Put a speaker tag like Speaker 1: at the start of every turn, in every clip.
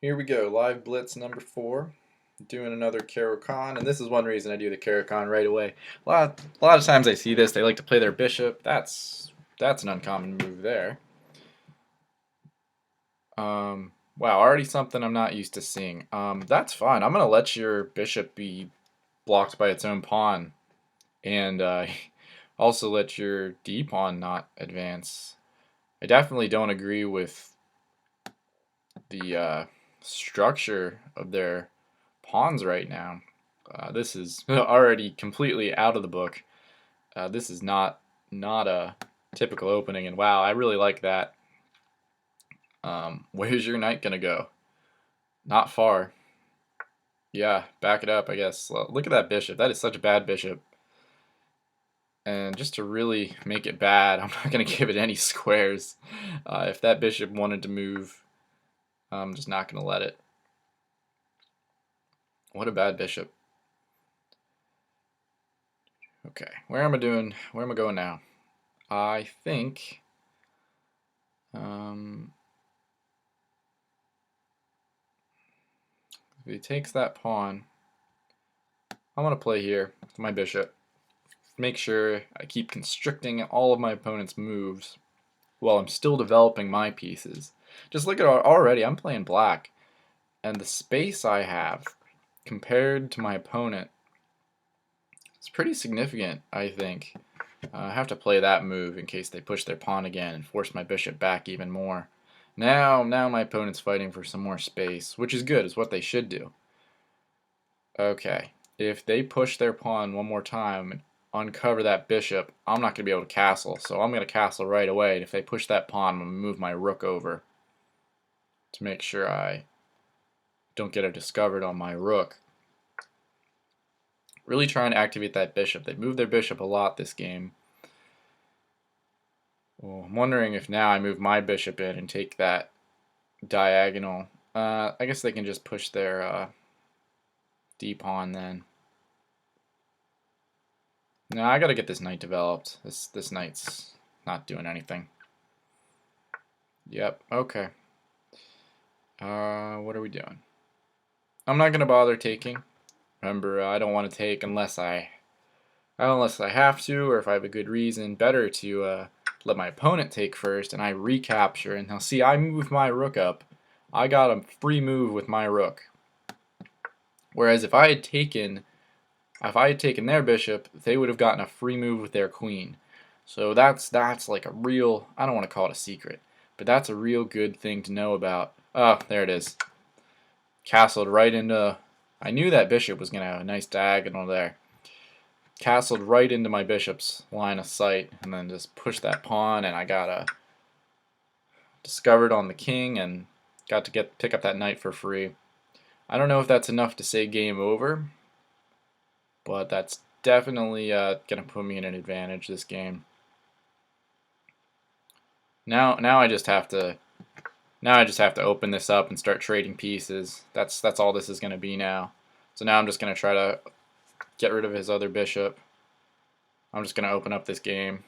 Speaker 1: Here we go, live blitz number 4. Doing another Caro-Kann, and this is one reason I do the Caro-Kann right away. A lot of times I see this, they like to play their bishop. That's an uncommon move there. Wow, already something I'm not used to seeing. That's fine. I'm gonna let your bishop be blocked by its own pawn, and also let your d pawn not advance. I definitely don't agree with the structure of their pawns right now. This is already completely out of the book. This is not a typical opening, and wow, I really like that. Where's your knight gonna go? Not far. Yeah, back it up, I guess. Look at that bishop. That is such a bad bishop. And just to really make it bad, I'm not gonna give it any squares. If that bishop wanted to move, I'm just not gonna let it. What a bad bishop. Okay, where am I doing? Where am I going now? I think if he takes that pawn, I want to play here with my bishop. Make sure I keep constricting all of my opponent's moves while I'm still developing my pieces. Just look at already, I'm playing black, and the space I have compared to my opponent is pretty significant, I think. I have to play that move in case they push their pawn again and force my bishop back even more. Now my opponent's fighting for some more space, which is good, is what they should do. Okay, if they push their pawn one more time and uncover that bishop, I'm not going to be able to castle, so I'm going to castle right away. And if they push that pawn, I'm going to move my rook over to make sure I don't get it discovered on my rook. Really trying to activate that bishop. They move their bishop a lot this game. Well, I'm wondering if now I move my bishop in and take that diagonal. I guess they can just push their d-pawn then. No, I gotta get this knight developed. This knight's not doing anything. Yep, okay. What are we doing? I'm not gonna bother taking. Remember, I don't want to take unless I have to, or if I have a good reason. Better to let my opponent take first, and I recapture. And now, see, I move my rook up. I got a free move with my rook. Whereas if I had taken their bishop, they would have gotten a free move with their queen. So that's like a real, I don't want to call it a secret, but that's a real good thing to know about. Oh, there it is. Castled right into, I knew that bishop was going to have a nice diagonal there. Castled right into my bishop's line of sight, and then just pushed that pawn, and I got a discovered on the king, and got to pick up that knight for free. I don't know if that's enough to say game over, but that's definitely gonna put me in an advantage this game. Now I just have to open this up and start trading pieces. That's all this is gonna be now. So now I'm just gonna try to get rid of his other bishop. I'm just gonna open up this game.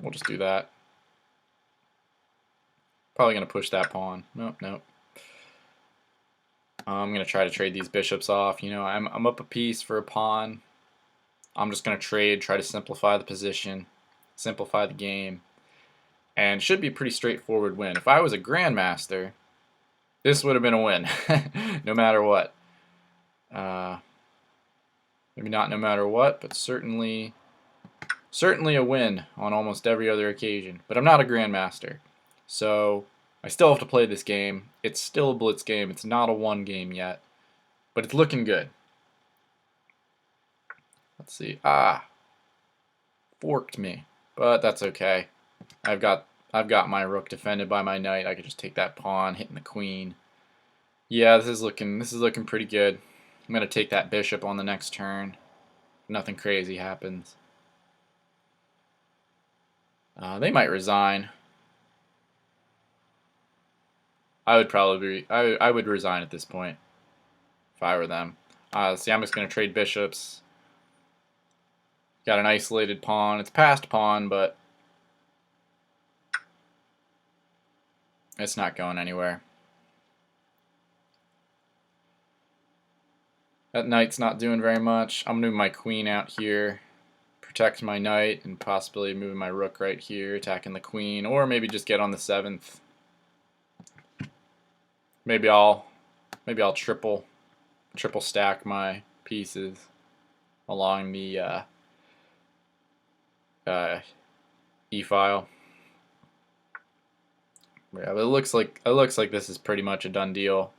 Speaker 1: We'll just do that. Probably gonna push that pawn. Nope. I'm gonna try to trade these bishops off. You know, I'm up a piece for a pawn. I'm just gonna trade, try to simplify the position, simplify the game, and should be a pretty straightforward win. If I was a grandmaster, this would have been a win, no matter what. Maybe not no matter what, but certainly a win on almost every other occasion. But I'm not a grandmaster, so I still have to play this game. It's still a blitz game. It's not a one game yet, but it's looking good. Let's see. Forked me, but that's okay. I've got my rook defended by my knight. I could just take that pawn, hitting the queen. Yeah, this is looking pretty good. I'm gonna take that bishop on the next turn. Nothing crazy happens. They might resign. I would resign at this point if I were them. See, I'm just gonna trade bishops. Got an isolated pawn. It's passed pawn, but It's not going anywhere. That knight's not doing very much. I'm moving my queen out here, protect my knight, and possibly moving my rook right here, attacking the queen, or maybe just get on the 7th. Maybe I'll triple stack my pieces along the e-file. Yeah, but it looks like this is pretty much a done deal.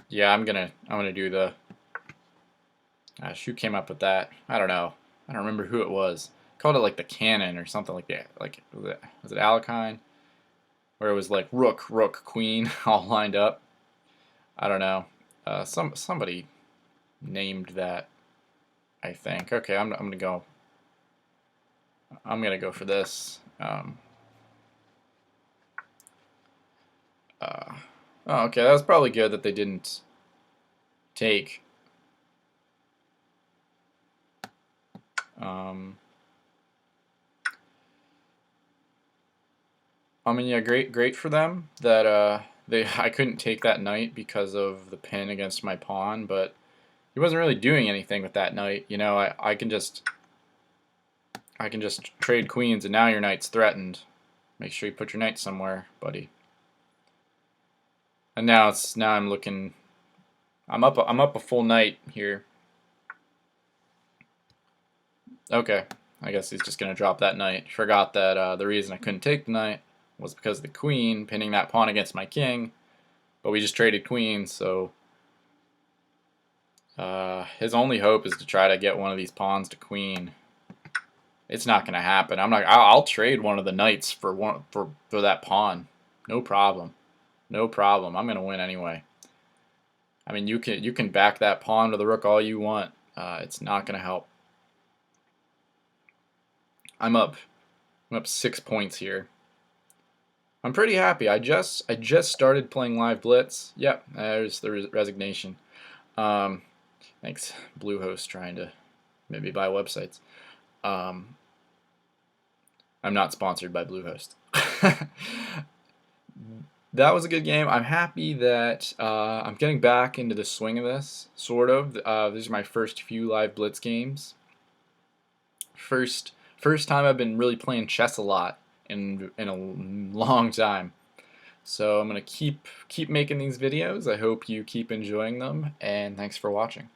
Speaker 1: Yeah, I'm gonna do the. Who came up with that? I don't know. I don't remember who it was. Called it like the cannon or something like that. Like was it Alakine? Where it was like rook, rook, queen all lined up. I don't know. Somebody named that, I think. Okay, I'm gonna go. I'm gonna go for this. Oh, okay, that was probably good that they didn't take. I mean, yeah, great for them that I couldn't take that knight because of the pin against my pawn, but he wasn't really doing anything with that knight. You know, I can just trade queens, and now your knight's threatened. Make sure you put your knight somewhere, buddy. And now I'm looking. I'm up a full knight here. Okay, I guess he's just gonna drop that knight. Forgot that the reason I couldn't take the knight was because of the queen pinning that pawn against my king. But we just traded queens, so his only hope is to try to get one of these pawns to queen. It's not gonna happen. I'll trade one of the knights for that pawn. No problem. No problem. I'm gonna win anyway. I mean, you can back that pawn to the rook all you want. It's not gonna help. I'm up 6 points here. I'm pretty happy. I just started playing live Blitz. Yep, there's the resignation. Thanks, Bluehost, trying to maybe buy websites. I'm not sponsored by Bluehost. That was a good game. I'm happy that I'm getting back into the swing of this, sort of. These are my first few live Blitz games. First time I've been really playing chess a lot in a long time. So I'm gonna keep making these videos. I hope you keep enjoying them, and thanks for watching.